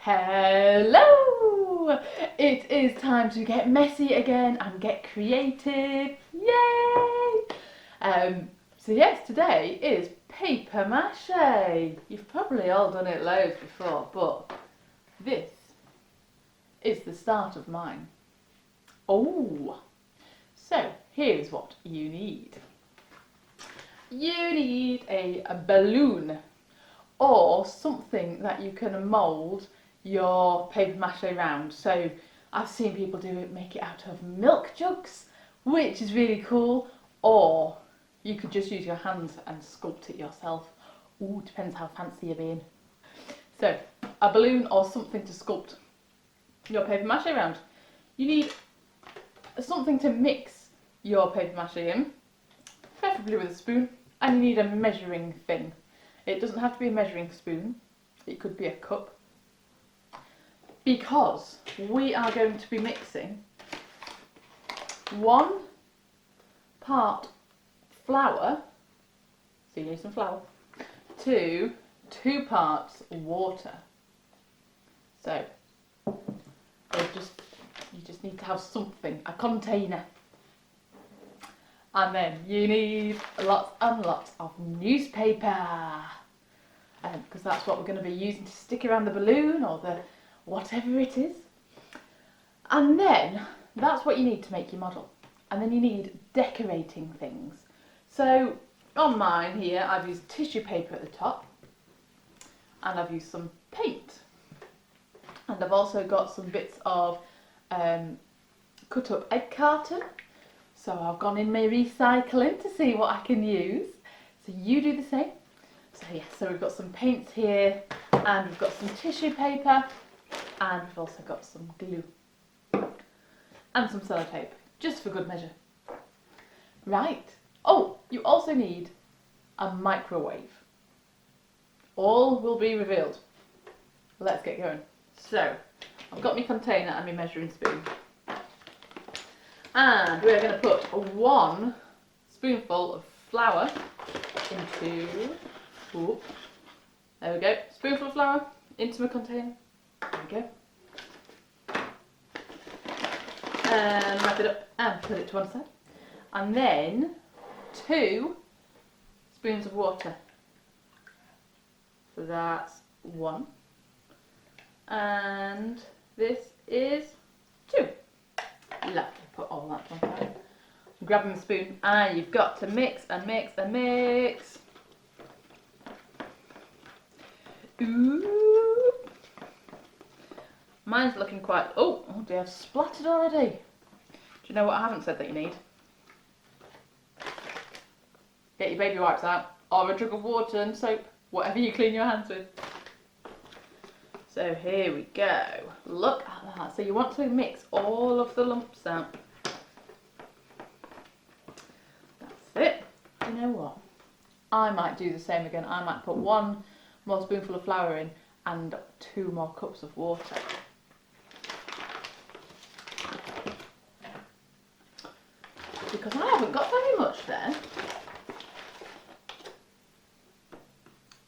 Hello! It is time to get messy again and get creative. Yay! So yes, today is paper mache. You've probably all done it loads before, but this is the start of mine. Oh! So here's what you need. You need a balloon or something that you can mould your paper mache around. So I've seen people do it, make it out of milk jugs, which is really cool, or you could just use your hands and sculpt it yourself. Ooh, depends how fancy you're being. So a balloon or something to sculpt your paper mache around. You need something to mix your paper mache in, preferably with a spoon, and you need a measuring thing. It doesn't have to be a measuring spoon, it could be a cup, because we are going to be mixing 1 part flour, so you need some flour, to 2 parts water. So you just need to have something, a container. And then you need lots and lots of newspaper, because that's what we're going to be using to stick around the balloon or the whatever it is. And then that's what you need to make your model. And then you need decorating things. So on mine here, I've used tissue paper at the top, and I've used some paint, and I've also got some bits of cut up egg carton. So I've gone in my recycling to see what I can use. So you do the same. So yes, so we've got some paints here, and we've got some tissue paper, and we've also got some glue and some sellotape, just for good measure. Right. Oh, you also need a microwave. All will be revealed. Let's get going. So I've got my container and my measuring spoon. And we're going to put 1 spoonful of flour into, there we go, spoonful of flour into my container, there we go, and wrap it up and put it to one side, and then 2 spoons of water, so that's 1, and this is 2. Lovely. Put all that to one side. Grabbing the spoon, and you've got to mix and mix and mix. Ooh. Mine's looking quite, oh dear, I've splattered already. Do you know what I haven't said that you need? Get your baby wipes out, or a jug of water and soap, whatever you clean your hands with. So here we go. Look at that. So you want to mix all of the lumps out. That's it. You know what? I might do the same again. I might put 1 more spoonful of flour in and 2 more cups of water. Because I haven't got very much there.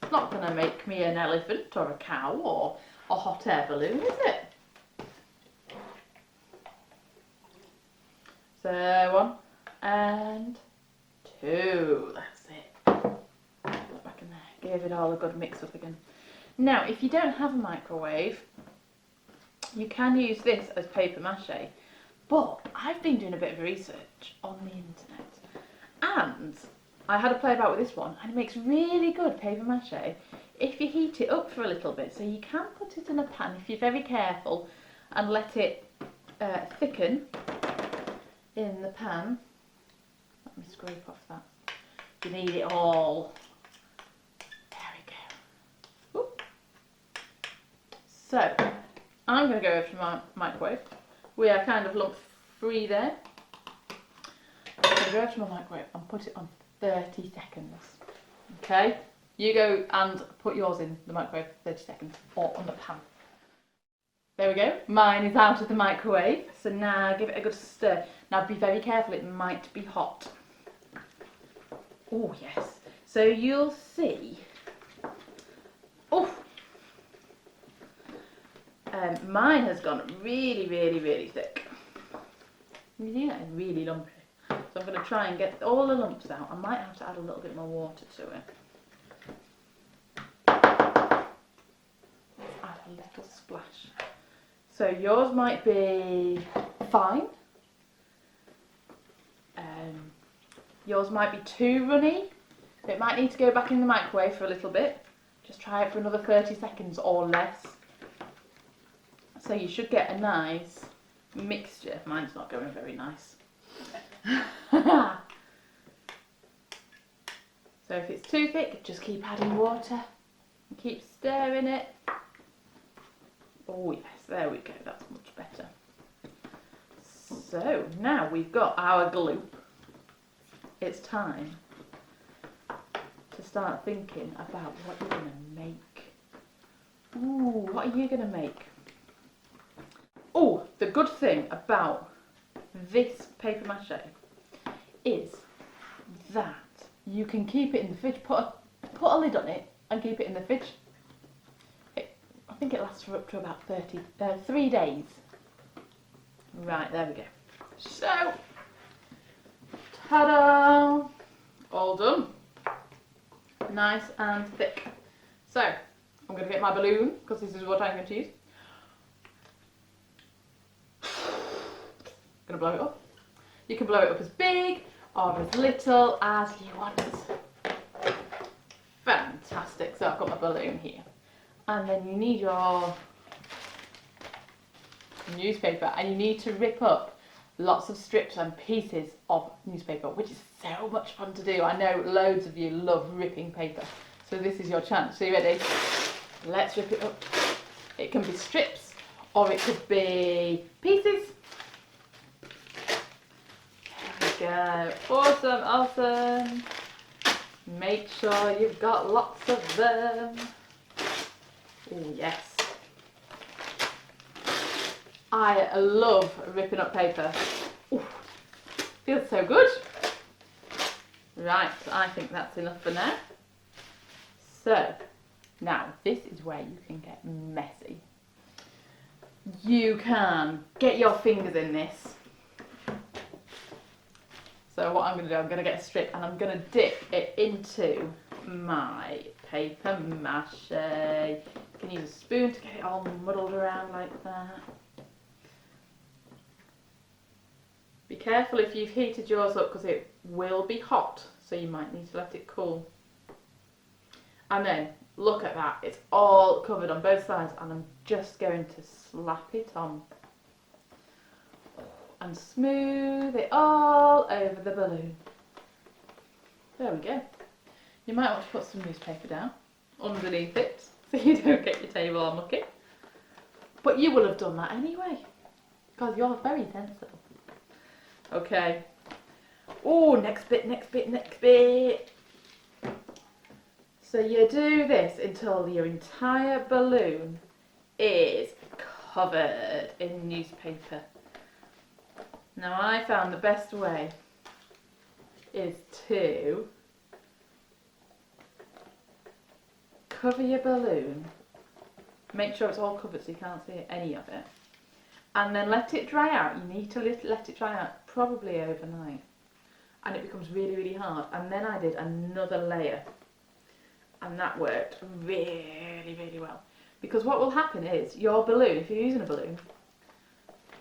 It's not going to make me an elephant or a cow or a hot air balloon, is it? So 1 and 2, that's it. Put back in there, give it all a good mix up again. Now, if you don't have a microwave, you can use this as paper mache, but I've been doing a bit of research on the internet, and I had a play about with this one, and it makes really good paper mache if you heat it up for a little bit. So you can put it in a pan if you're very careful and let it thicken in the pan. Let me scrape off that. You need it all. There we go. Ooh. So I'm going to go over to my microwave. We are kind of lump free there. I'm going to go over to my microwave and put it on 30 seconds. Okay? You go and put yours in the microwave 30 seconds, or on the pan. There we go. Mine is out of the microwave. So now give it a good stir. Now be very careful, it might be hot. Oh yes. So you'll see. Oh, Mine has gone really, really, really thick. You see that? It's really lumpy. So I'm going to try and get all the lumps out. I might have to add a little bit more water to it. Let's add a little splash. So yours might be fine. Yours might be too runny. It might need to go back in the microwave for a little bit. Just try it for another 30 seconds or less. So you should get a nice mixture. Mine's not going very nice. So if it's too thick, just keep adding water and keep stirring it. Oh yes, there we go, that's much better. So now we've got our glue. It's time to start thinking about what you're going to make. Ooh, what are you going to make? Oh, the good thing about this paper mache is that you can keep it in the fridge, put a lid on it and keep it in the fridge. I think it lasts for up to about 3 days. Right, there we go. So, ta-da! All done. Nice and thick. So, I'm going to get my balloon, because this is what I'm going to use. Going to blow it up. You can blow it up as big or as little as you want. Fantastic. So I've got my balloon here. And then you need your newspaper, and you need to rip up lots of strips and pieces of newspaper, which is so much fun to do. I know loads of you love ripping paper. So this is your chance. So you ready? Let's rip it up. It can be strips or it could be pieces. There we go. Awesome, awesome. Make sure you've got lots of them. Oh yes. I love ripping up paper. Ooh, feels so good. Right, I think that's enough for now. So, now this is where you can get messy. You can get your fingers in this. So what I'm going to do, I'm going to get a strip and I'm going to dip it into my paper mache. You can use a spoon to get it all muddled around like that. Be careful if you've heated yours up, because it will be hot, so you might need to let it cool. And then, look at that, it's all covered on both sides, and I'm just going to slap it on and smooth it all over the balloon. There we go. You might want to put some newspaper down underneath it so you don't get your table all mucky. But you will have done that anyway, because you're very sensible. Okay. Oh, next bit, next bit, next bit. So you do this until your entire balloon is covered in newspaper. Now I found the best way is to cover your balloon, make sure it's all covered so you can't see any of it, and then let it dry out. You need to let it dry out probably overnight, and it becomes really, really hard. And then I did another layer, and that worked really, really well, because what will happen is your balloon, if you're using a balloon,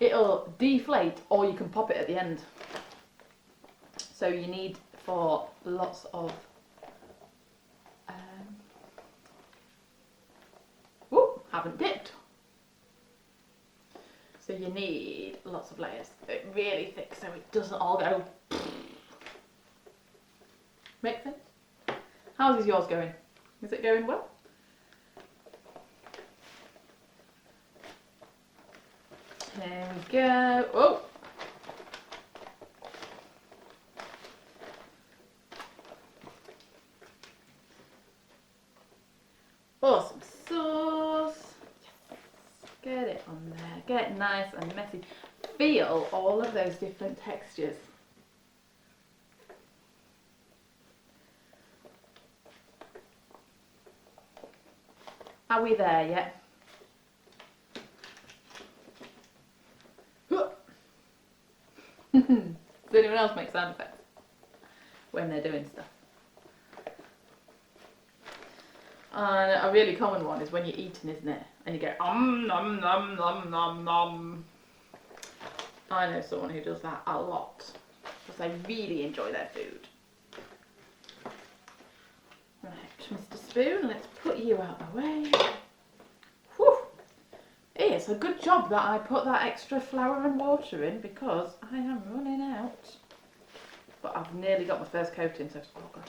it'll deflate, or you can pop it at the end. So you need for lots of haven't dipped. So you need lots of layers, really thick, so it doesn't all go. Make sense? How's yours going? Is it going well? There we go. Oh! Awesome sauce. Yes. Get it on there. Get it nice and messy. Feel all of those different textures. Are we there yet? Does anyone else make sound effects when they're doing stuff? And a really common one is when you're eating, isn't it? And you go nom nom nom nom nom. I know someone who does that a lot because they really enjoy their food. Right, Mr. Spoon, let's put you out the way. Whew. It's a good job that I put that extra flour and water in because I am running out. But I've nearly got my first coating, so oh god.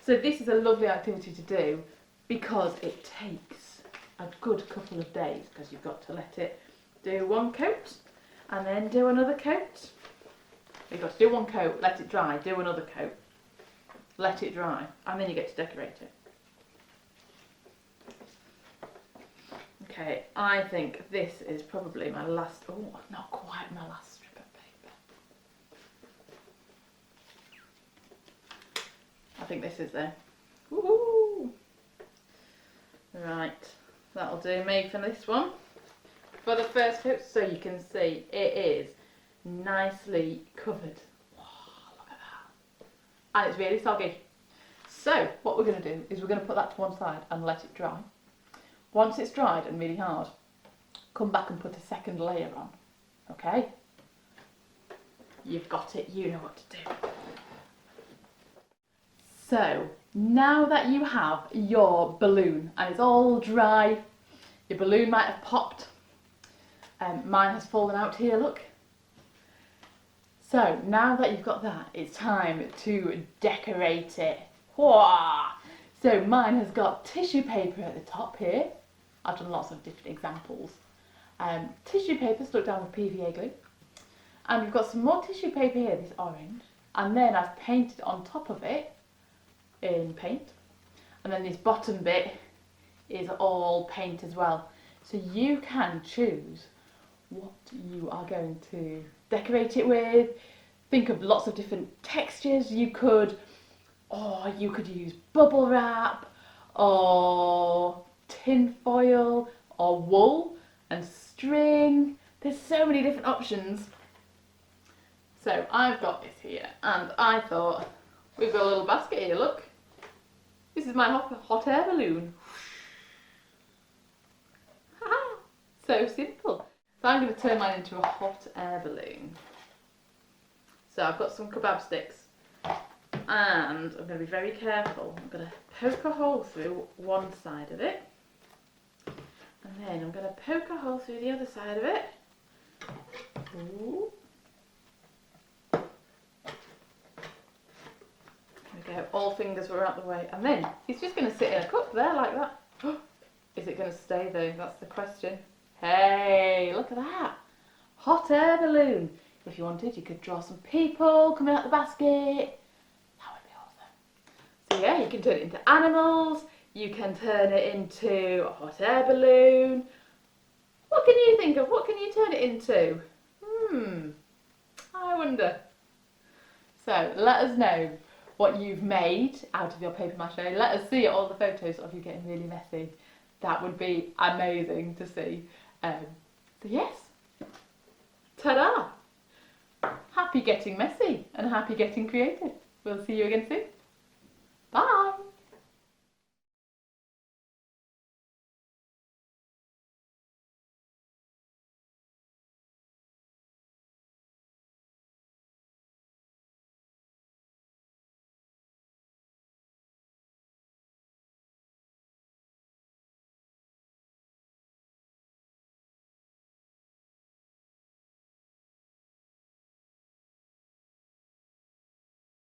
So this is a lovely activity to do because it takes a good couple of days because you've got to let it do one coat and then do another coat. You've got to do one coat, let it dry, do another coat, let it dry, and then you get to decorate it. Okay, I think this is probably my last, oh, not quite my last strip of paper. I think this is there. Woohoo! Right, that'll do me for this one. For the first coat, so you can see it is nicely covered. Wow, look at that. And it's really soggy. So what we're going to do is we're going to put that to one side and let it dry. Once it's dried and really hard, come back and put a second layer on. Okay? You've got it, you know what to do. So now that you have your balloon and it's all dry, your balloon might have popped. Mine has fallen out here, look. So now that you've got that, it's time to decorate it. Whoa! So mine has got tissue paper at the top here. I've done lots of different examples. Tissue paper stuck down with PVA glue. And we've got some more tissue paper here, this orange. And then I've painted on top of it in paint. And then this bottom bit is all paint as well. So you can choose what you are going to decorate it with. Think of lots of different textures. You could use bubble wrap or tin foil or wool and string. There's so many different options. So I've got this here and I thought we've got a little basket here, look. This is my hot air balloon. So simple. So I'm going to turn mine into a hot air balloon. So I've got some kebab sticks and I'm going to be very careful. I'm going to poke a hole through one side of it and then I'm going to poke a hole through the other side of it. Ooh. There we go, all fingers were out the way and then it's just going to sit in a cup there like that. Is it going to stay though? That's the question. Hey, look at that. Hot air balloon. If you wanted, you could draw some people coming out the basket. That would be awesome. So yeah, you can turn it into animals. You can turn it into a hot air balloon. What can you think of? What can you turn it into? I wonder. So let us know what you've made out of your paper mache. Let us see all the photos of you getting really messy. That would be amazing to see. So yes, ta-da! Happy getting messy and happy getting creative. We'll see you again soon. Bye!